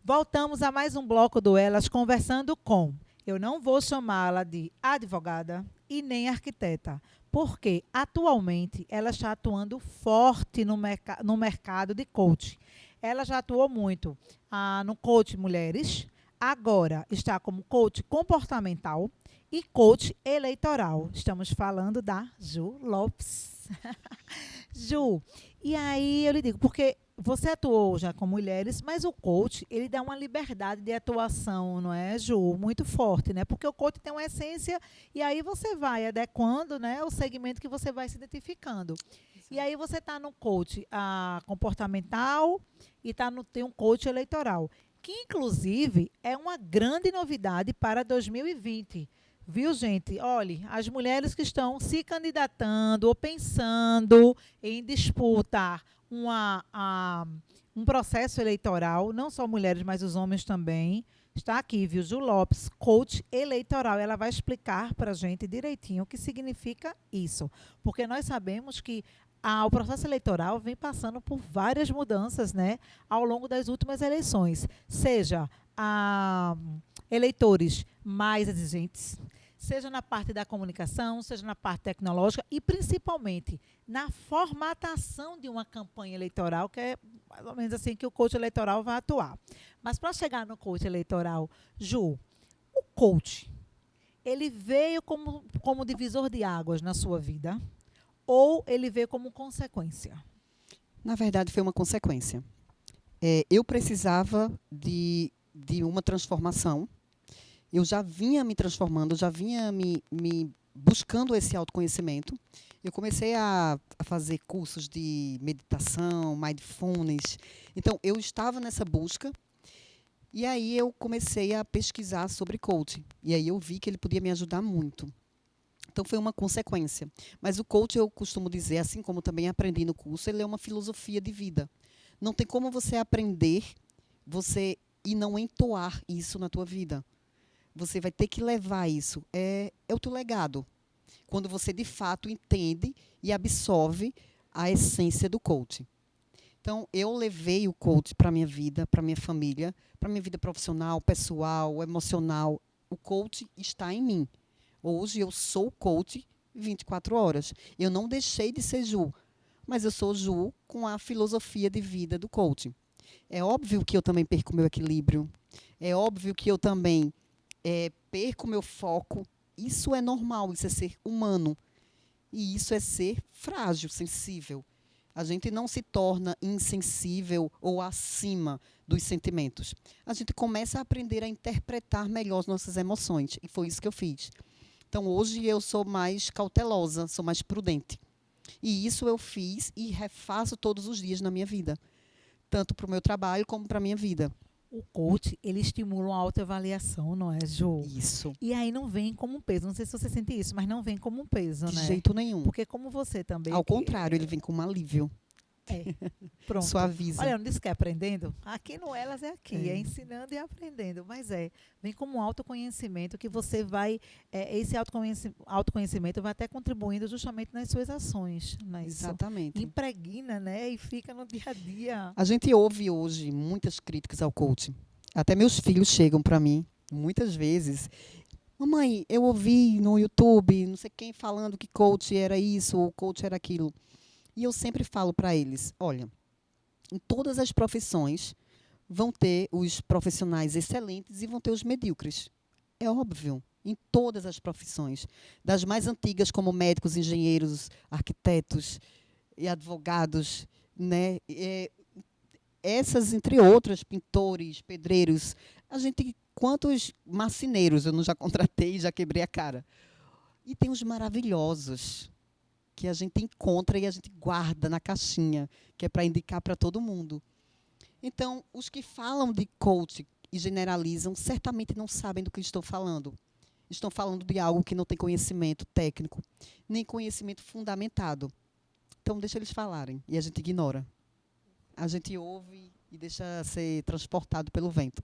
Voltamos a mais um bloco do Elas Conversando com. Eu não vou chamá-la de advogada e nem arquiteta, porque atualmente ela está atuando forte no mercado de coaching. Ela já atuou muito no coach mulheres, agora está como coach comportamental e coach eleitoral. Estamos falando da Ju Lopes. Ju, e aí eu lhe digo, porque você atuou já com mulheres, mas o coach, ele dá uma liberdade de atuação, não é, Ju? Muito forte, né? Porque o coach tem uma essência e aí você vai adequando, né, o segmento que você vai se identificando. E aí você está no coach comportamental e tem um coach eleitoral, que inclusive é uma grande novidade para 2020. Viu, gente? Olhe, as mulheres que estão se candidatando ou pensando em disputar um processo eleitoral, não só mulheres, mas os homens também. Está aqui, viu, Ju Lopes, coach eleitoral. Ela vai explicar para a gente direitinho o que significa isso. Porque nós sabemos que o processo eleitoral vem passando por várias mudanças, né, ao longo das últimas eleições. Seja eleitores mais exigentes, seja na parte da comunicação, seja na parte tecnológica e, principalmente, na formatação de uma campanha eleitoral, que é mais ou menos assim que o coach eleitoral vai atuar. Mas, para chegar no coach eleitoral, Ju, o coach, ele veio como divisor de águas na sua vida ou ele veio como consequência? Na verdade, foi uma consequência. Eu precisava de uma transformação. Eu já vinha me transformando, já vinha me buscando esse autoconhecimento. Eu comecei a fazer cursos de meditação, mindfulness. Então, eu estava nessa busca. E aí, eu comecei a pesquisar sobre coaching. E aí, eu vi que ele podia me ajudar muito. Então, foi uma consequência. Mas o coaching, eu costumo dizer, assim como também aprendi no curso, ele é uma filosofia de vida. Não tem como você aprender e não entoar isso na tua vida. Você vai ter que levar isso. É o teu legado. Quando você, de fato, entende e absorve a essência do coaching. Então, eu levei o coaching para a minha vida, para a minha família, para a minha vida profissional, pessoal, emocional. O coaching está em mim. Hoje, eu sou coach 24 horas. Eu não deixei de ser Ju, mas eu sou Ju com a filosofia de vida do coaching. É óbvio que eu também perco o meu equilíbrio. É óbvio que eu também perco o meu foco. Isso é normal, isso é ser humano. E isso é ser frágil, sensível. A gente não se torna insensível ou acima dos sentimentos. A gente começa a aprender a interpretar melhor as nossas emoções. E foi isso que eu fiz. Então, hoje eu sou mais cautelosa, sou mais prudente. E isso eu fiz e refaço todos os dias na minha vida. Tanto para o meu trabalho como para a minha vida. O coach, ele estimula uma autoavaliação, não é, Ju? Isso. E aí não vem como um peso. Não sei se você sente isso, mas não vem como um peso, De né? jeito nenhum. Porque como você também... Ao contrário, ele vem com um alívio. Pronto. Suaviza. Olha, não disse que é aprendendo? Aqui no Elas é aqui, é ensinando e aprendendo. Mas vem como um autoconhecimento que você vai... esse autoconhecimento vai até contribuindo justamente nas suas ações. Exatamente. Impregna, né? E fica no dia a dia. A gente ouve hoje muitas críticas ao coaching. Até meus filhos chegam para mim, muitas vezes. Mamãe, eu ouvi no YouTube, não sei quem falando que coach era isso, ou coach era aquilo. E eu sempre falo para eles, olha, em todas as profissões vão ter os profissionais excelentes e vão ter os medíocres. É óbvio, em todas as profissões. Das mais antigas, como médicos, engenheiros, arquitetos e advogados, né? Essas, entre outras, pintores, pedreiros. Quantos marceneiros eu não já contratei e já quebrei a cara. E tem os maravilhosos, que a gente encontra e a gente guarda na caixinha, que é para indicar para todo mundo. Então, os que falam de coach e generalizam, certamente não sabem do que estão falando. Estão falando de algo que não tem conhecimento técnico, nem conhecimento fundamentado. Então, deixa eles falarem, e a gente ignora. A gente ouve e deixa ser transportado pelo vento.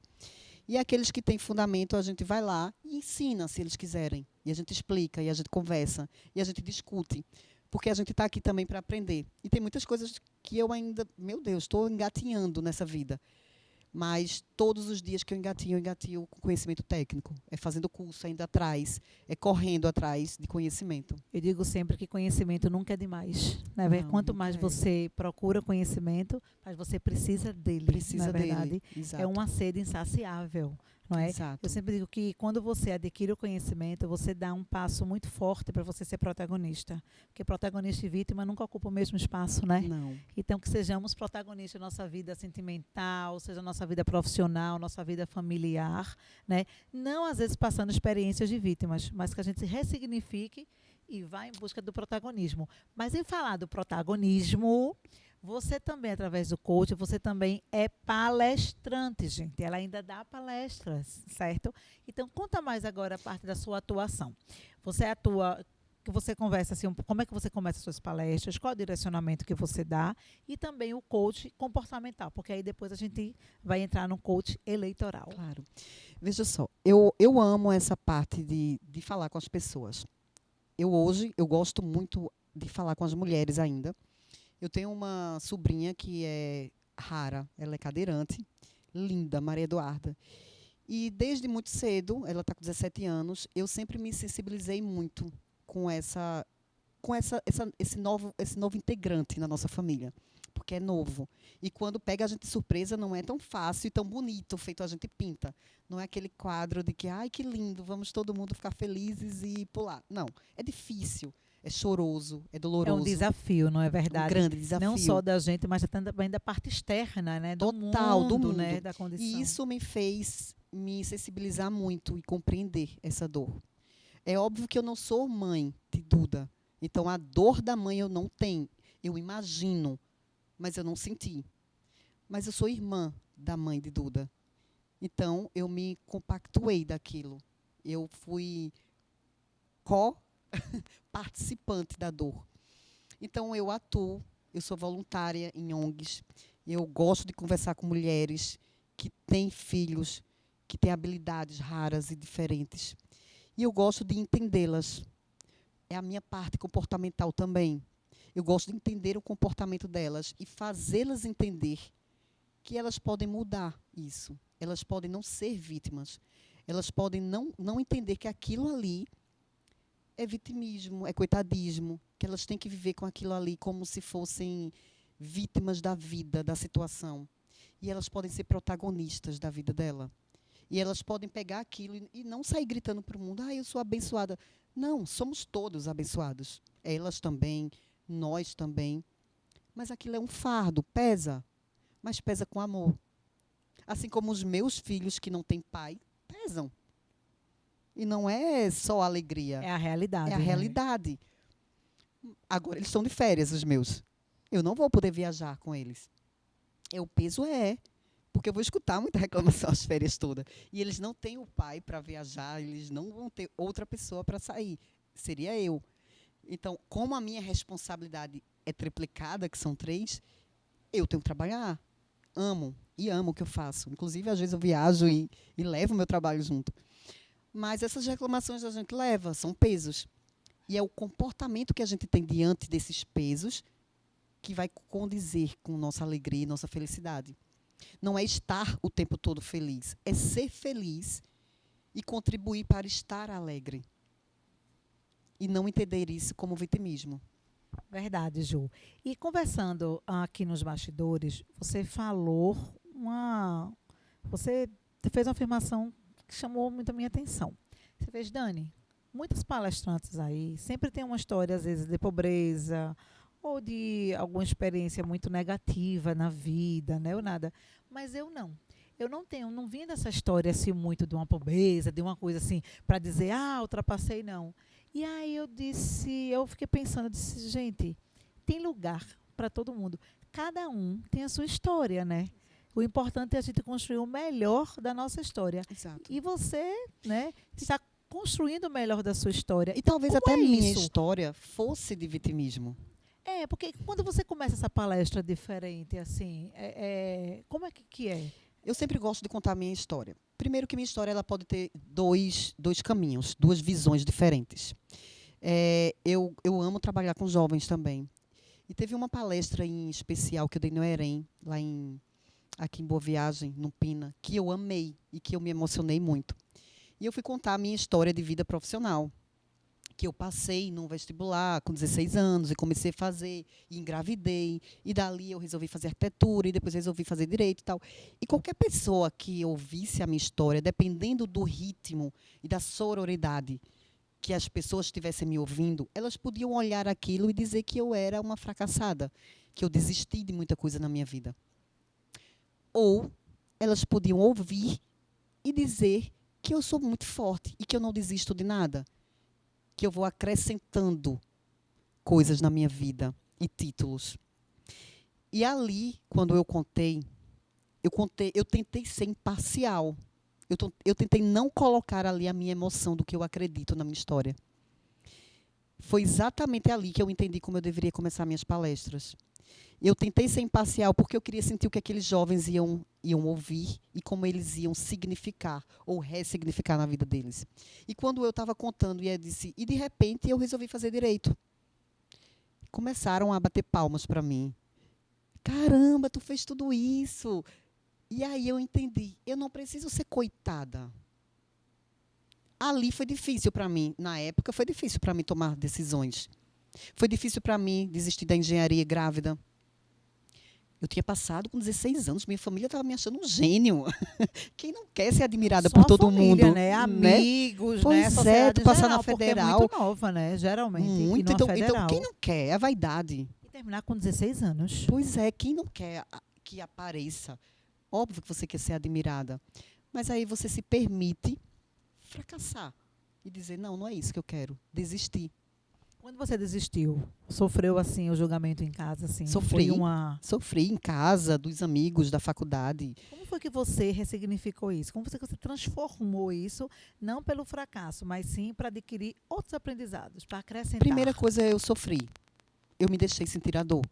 E aqueles que têm fundamento, a gente vai lá e ensina, se eles quiserem. E a gente explica, e a gente conversa, e a gente discute. Porque a gente está aqui também para aprender. E tem muitas coisas que eu ainda, meu Deus, estou engatinhando nessa vida. Mas todos os dias que eu engatio com conhecimento técnico. É fazendo curso, ainda atrás, é correndo atrás de conhecimento. Eu digo sempre que conhecimento nunca é demais. Né? Não, Quanto nunca mais é. você procura conhecimento, mais você precisa dele. Precisa na verdade. dele. Exato. É uma sede insaciável. Não é? Exato. Eu sempre digo que quando você adquire o conhecimento, você dá um passo muito forte para você ser protagonista. Porque protagonista e vítima nunca ocupam o mesmo espaço, né? Não. Então, que sejamos protagonistas da nossa vida sentimental, seja nossa vida profissional, nossa vida familiar, né? Não, às vezes, passando experiências de vítimas, mas que a gente se ressignifique e vá em busca do protagonismo. Mas em falar do protagonismo, você também, através do coach, você também é palestrante, gente. Ela ainda dá palestras, certo? Então, conta mais agora a parte da sua atuação. Você atua, que você conversa assim, como é que você começa as suas palestras, qual é o direcionamento que você dá e também o coach comportamental, porque aí depois a gente vai entrar no coach eleitoral. Claro. Veja só, eu amo essa parte de falar com as pessoas. Hoje, eu gosto muito de falar com as mulheres ainda. Eu tenho uma sobrinha que é rara, ela é cadeirante, linda, Maria Eduarda. E desde muito cedo, ela está com 17 anos, eu sempre me sensibilizei muito com esse novo integrante na nossa família, porque é novo. E quando pega a gente de surpresa, não é tão fácil e tão bonito, feito a gente pinta. Não é aquele quadro de que, ai, que lindo, vamos todo mundo ficar felizes e pular. Não, é difícil. É choroso, é doloroso. É um desafio, não é verdade? Um grande desafio. Não só da gente, mas também da parte externa, né? Do mundo, né? Da condição. E isso me fez me sensibilizar muito e compreender essa dor. É óbvio que eu não sou mãe de Duda. Então, a dor da mãe eu não tenho. Eu imagino, mas eu não senti. Mas eu sou irmã da mãe de Duda. Então, eu me compactuei daquilo. Eu fui participante da dor. Então, eu atuo, eu sou voluntária em ONGs, eu gosto de conversar com mulheres que têm filhos, que têm habilidades raras e diferentes. E eu gosto de entendê-las. É a minha parte comportamental também. Eu gosto de entender o comportamento delas e fazê-las entender que elas podem mudar isso. Elas podem não ser vítimas. Elas podem não entender que aquilo ali é vitimismo, é coitadismo, que elas têm que viver com aquilo ali como se fossem vítimas da vida, da situação. E elas podem ser protagonistas da vida dela. E elas podem pegar aquilo e não sair gritando para o mundo, eu sou abençoada. Não, somos todos abençoados. Elas também, nós também. Mas aquilo é um fardo, pesa, mas pesa com amor. Assim como os meus filhos que não têm pai, pesam. E não é só alegria. É a realidade. É a realidade. Agora, eles estão de férias, os meus. Eu não vou poder viajar com eles. O peso porque eu vou escutar muita reclamação as férias todas. E eles não têm o pai para viajar, eles não vão ter outra pessoa para sair. Seria eu. Então, como a minha responsabilidade é triplicada, que são 3, eu tenho que trabalhar. Amo o que eu faço. Inclusive, às vezes eu viajo e levo o meu trabalho junto. Mas essas reclamações a gente leva, são pesos. E é o comportamento que a gente tem diante desses pesos que vai condizer com nossa alegria e nossa felicidade. Não é estar o tempo todo feliz, é ser feliz e contribuir para estar alegre. E não entender isso como vitimismo. Verdade, Ju. E conversando aqui nos bastidores, você falou você fez uma afirmação que chamou muito a minha atenção. Você fez, Dani, muitas palestrantes aí sempre tem uma história, às vezes, de pobreza ou de alguma experiência muito negativa na vida, né? Ou nada. Mas eu não. Eu não vim dessa história assim muito de uma pobreza, de uma coisa assim, para dizer, ultrapassei, não. E aí eu fiquei pensando, disse, gente, tem lugar para todo mundo. Cada um tem a sua história, né? O importante é a gente construir o melhor da nossa história. Exato. E você, né, está construindo o melhor da sua história. E talvez Como até é minha isso? história fosse de vitimismo. Porque quando você começa essa palestra diferente, assim, como é que é? Eu sempre gosto de contar a minha história. Primeiro que minha história ela pode ter dois caminhos, 2 visões diferentes. Eu amo trabalhar com jovens também. E teve uma palestra em especial que eu dei no EREM, lá em aqui em Boa Viagem, no Pina, que eu amei e que eu me emocionei muito. E eu fui contar a minha história de vida profissional, que eu passei num vestibular com 16 anos e comecei a fazer, e engravidei, e dali eu resolvi fazer arquitetura, e depois resolvi fazer direito e tal. E qualquer pessoa que ouvisse a minha história, dependendo do ritmo e da sororidade que as pessoas estivessem me ouvindo, elas podiam olhar aquilo e dizer que eu era uma fracassada, que eu desisti de muita coisa na minha vida. Ou elas podiam ouvir e dizer que eu sou muito forte e que eu não desisto de nada, que eu vou acrescentando coisas na minha vida e títulos. E ali, quando eu tentei ser imparcial. Eu tentei não colocar ali a minha emoção do que eu acredito na minha história. Foi exatamente ali que eu entendi como eu deveria começar minhas palestras. Eu tentei ser imparcial porque eu queria sentir o que aqueles jovens iam ouvir e como eles iam significar ou ressignificar na vida deles. E quando eu estava contando, e de repente eu resolvi fazer direito. Começaram a bater palmas para mim. Caramba, tu fez tudo isso. E aí eu entendi, eu não preciso ser coitada. Ali foi difícil para mim, na época foi difícil para mim tomar decisões. Foi difícil para mim desistir da engenharia grávida. Eu tinha passado com 16 anos, minha família estava me achando um gênio. Quem não quer ser admirada Só por a todo família, mundo? né? Amigos, né? Pois é, Sociedade tu passar geral, na porque federal. é muito nova, né? Geralmente. E Muito. numa Então, federal. quem não quer? É a vaidade. E terminar com 16 anos. Pois é, quem não quer que apareça? Óbvio que você quer ser admirada. Mas aí você se permite fracassar. E dizer, não, não é isso que eu quero. Desistir. Quando você desistiu, sofreu assim o julgamento em casa, assim? Sofri. Foi uma... Sofri em casa, dos amigos, da faculdade. Como foi que você ressignificou isso? Como foi que você transformou isso, não pelo fracasso, mas sim para adquirir outros aprendizados, para acrescentar? Primeira coisa, eu sofri. Eu me deixei sentir a dor.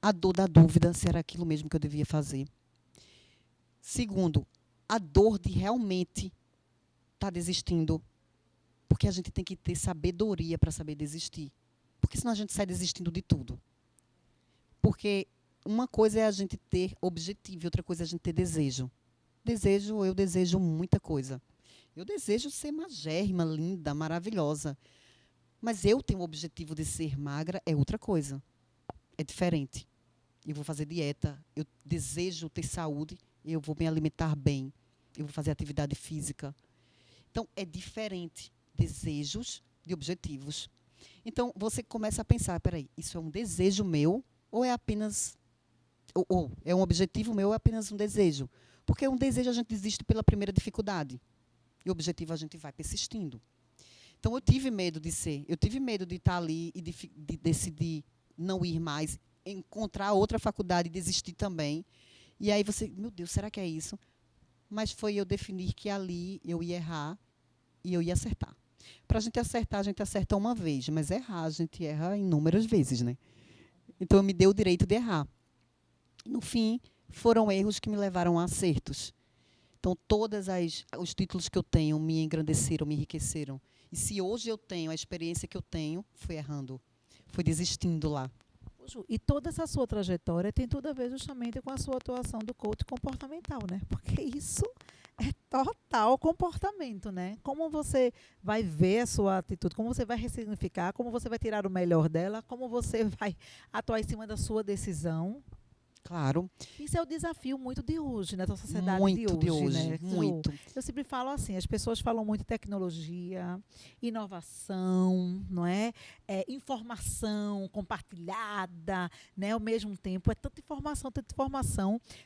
A dor da dúvida se era aquilo mesmo que eu devia fazer. Segundo, a dor de realmente estar desistindo. Porque a gente tem que ter sabedoria para saber desistir. Porque senão a gente sai desistindo de tudo. Porque uma coisa é a gente ter objetivo e outra coisa é a gente ter desejo. Eu desejo muita coisa. Eu desejo ser magérrima, linda, maravilhosa. Mas eu tenho o objetivo de ser magra, é outra coisa. É diferente. Eu vou fazer dieta, eu desejo ter saúde, eu vou me alimentar bem, eu vou fazer atividade física. Então, é diferente. Desejos de objetivos. Então, você começa a pensar, peraí, isso é um desejo meu ou é apenas... Ou é um objetivo meu ou é apenas um desejo? Porque um desejo a gente desiste pela primeira dificuldade. E o objetivo a gente vai persistindo. Então, eu tive medo de estar ali e de decidir não ir mais, encontrar outra faculdade e desistir também. E aí você, meu Deus, será que é isso? Mas foi eu definir que ali eu ia errar e eu ia acertar. Para a gente acerta uma vez, mas errar, a gente erra inúmeras vezes, né? Então, eu me dei o direito de errar. No fim, foram erros que me levaram a acertos. Então, todos os títulos que eu tenho me engrandeceram, me enriqueceram. E se hoje eu tenho a experiência que eu tenho, foi errando, foi desistindo lá. Ju, e toda essa sua trajetória tem tudo a ver justamente com a sua atuação do coach comportamental, né? Porque isso é total comportamento, né? Como você vai ver a sua atitude, como você vai ressignificar, como você vai tirar o melhor dela, como você vai atuar em cima da sua decisão. Claro. Isso é o desafio muito de hoje, né? Da sociedade Muito de hoje, né? Muito. Eu sempre falo assim, as pessoas falam muito de tecnologia, inovação, não é? Informação compartilhada, né? Ao mesmo tempo, é tanta informação,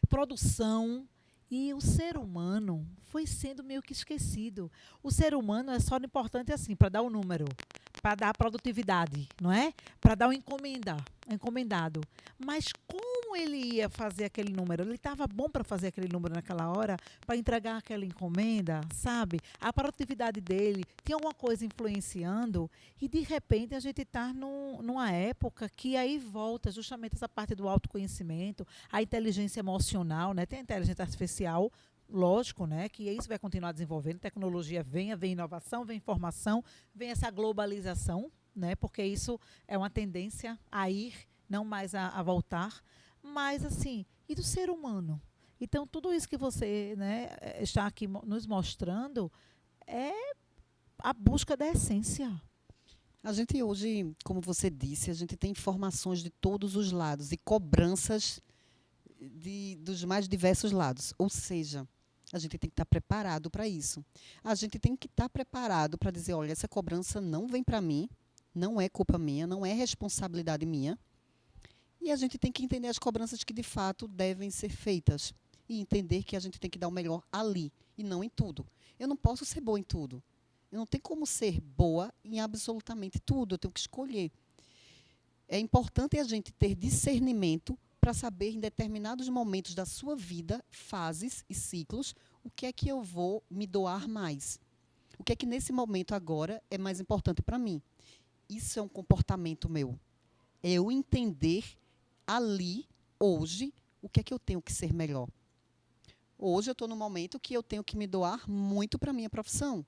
produção. E o ser humano foi sendo meio que esquecido. O ser humano é só importante assim, para dar o número, para dar a produtividade, não é? Para dar o encomendado. Mas como ele ia fazer aquele número? Ele estava bom para fazer aquele número naquela hora, para entregar aquela encomenda, sabe? A produtividade dele tinha alguma coisa influenciando e, de repente, a gente está numa época que aí volta justamente essa parte do autoconhecimento, a inteligência emocional, né? Tem a inteligência artificial, lógico, né, que isso vai continuar desenvolvendo, tecnologia vem inovação, vem informação, vem essa globalização, né, porque isso é uma tendência a ir, não mais a voltar, Mas, assim, e do ser humano? Então, tudo isso que você, né, está aqui nos mostrando é a busca da essência. A gente hoje, como você disse, a gente tem informações de todos os lados e cobranças dos mais diversos lados. Ou seja, a gente tem que estar preparado para isso. A gente tem que estar preparado para dizer, olha, essa cobrança não vem para mim, não é culpa minha, não é responsabilidade minha. E a gente tem que entender as cobranças que de fato devem ser feitas. E entender que a gente tem que dar o melhor ali e não em tudo. Eu não posso ser boa em tudo. Eu não tenho como ser boa em absolutamente tudo. Eu tenho que escolher. É importante a gente ter discernimento para saber, em determinados momentos da sua vida, fases e ciclos, o que é que eu vou me doar mais. O que é que nesse momento agora é mais importante para mim. Isso é um comportamento meu. É eu entender ali, hoje, o que é que eu tenho que ser melhor. Hoje eu estou no momento que eu tenho que me doar muito para a minha profissão.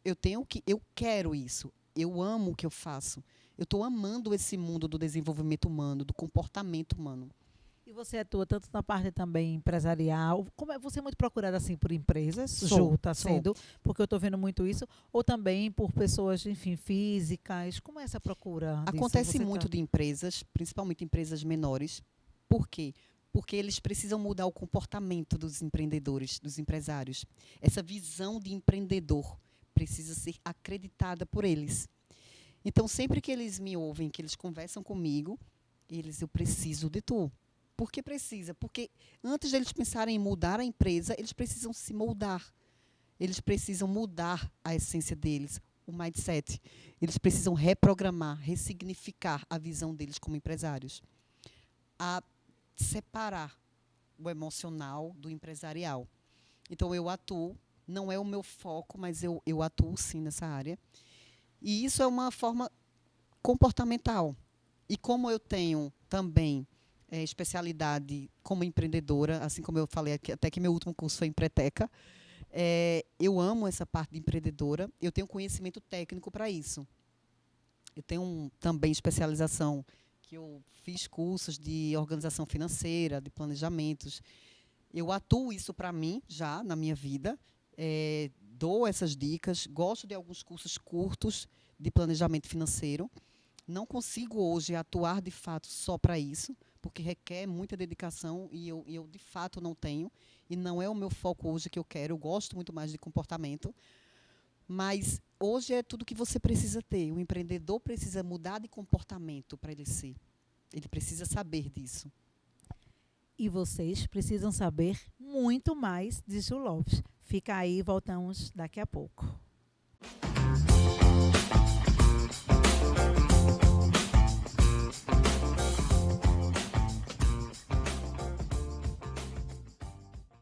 Eu quero isso. Eu amo o que eu faço. Eu estou amando esse mundo do desenvolvimento humano, do comportamento humano. E você atua tanto na parte também empresarial, como é você é muito procurada assim por empresas, Sou, está sou. sendo, porque eu estou vendo muito isso, ou também por pessoas, enfim, físicas. Como é essa procura disso? Acontece Você muito tá... de empresas, principalmente empresas menores. Por quê? Porque eles precisam mudar o comportamento dos empreendedores, dos empresários. Essa visão de empreendedor precisa ser acreditada por eles. Então, sempre que eles me ouvem, que eles conversam comigo, eu preciso de tu. Por que precisa? Porque antes de eles pensarem em mudar a empresa, eles precisam se moldar. Eles precisam mudar a essência deles, o mindset. Eles precisam reprogramar, ressignificar a visão deles como empresários. A separar o emocional do empresarial. Então, eu atuo, não é o meu foco, mas eu atuo sim nessa área. E isso é uma forma comportamental. E como eu tenho também especialidade como empreendedora, assim como eu falei aqui, até que meu último curso foi Empreteca, eu amo essa parte de empreendedora, eu tenho conhecimento técnico para isso. Eu tenho também especialização, que eu fiz cursos de organização financeira, de planejamentos. Eu atuo isso para mim, já, na minha vida, dou essas dicas, gosto de alguns cursos curtos de planejamento financeiro. Não consigo hoje atuar, de fato, só para isso, porque requer muita dedicação e eu, de fato, não tenho. E não é o meu foco hoje que eu quero. Eu gosto muito mais de comportamento. Mas hoje é tudo que você precisa ter. O empreendedor precisa mudar de comportamento para ele ser. Ele precisa saber disso. E vocês precisam saber muito mais de Ju Lopes. Fica aí, voltamos daqui a pouco.